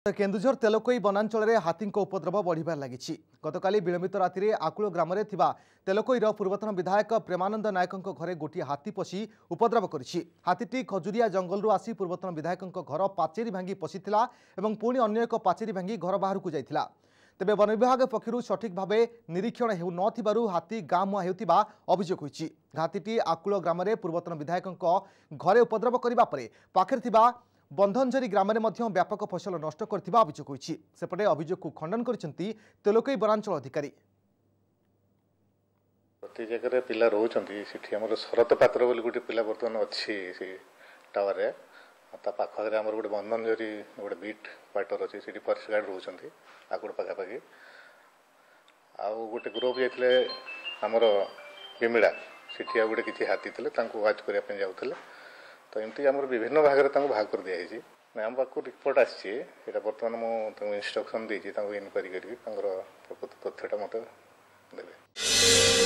केन्दुझर तेलकोई वनांचल में हाथी उपद्रव बढ़िबार लगी। गतकाली विलंबित राति में आकुल ग्राम में तेलकोईर पूर्वतन विधायक प्रेमानंद नायक घरे गोटे हाथी पशि उपद्रव करिछि। हाथीटी खजुरिया जंगल आसी पूर्वतन विधायक घर पाचेरी भांगी पशिथिला एवं पुणी अन्य एक पाचेरी भांगी घर बाहर को जाइथिला। तेबे वन विभाग पक्षरु सठिक भाव निरीक्षण हेउ नथिबारु हाथी गाँ मुहां हेउतिबा अभियोग होइछि। हाथीटी आकुल ग्राम में पूर्वतन विधायक घरे उपद्रव करबा परे पाखरे थिबा बंधनझरी ग्राम में व्यापक फसल नष्ट करथिबा अभियोग होइछि। सेपटे अभियोग को खंडन करिसेंती तेलकोई वनांचल अधिकारी। प्रति जगह पिला रोचंती सिठी हमर शरत पात्र बोली गोटे पिला वर्तमान अछि से टावर रे ता पाखरे हमर गोटे बंधनझरी गोटे बीट क्वार्टर अछि सिठी फॉरेस्ट गार्ड रोचंती आकुड पाखा पाखी आ गोटे ग्रुप जाइतले हमर बिमिडा सिठी गोटे किछि हाथी थिले तांको वाच करिया पे जाउतले। तो एमती आम विभिन्न भाग में भाग कर दिखाई आम पाक रिपोर्ट आसी बर्तमान मुझे इंस्ट्रक्शन देती इनक्वारी कर प्रकृत तथ्यटा मत देवे।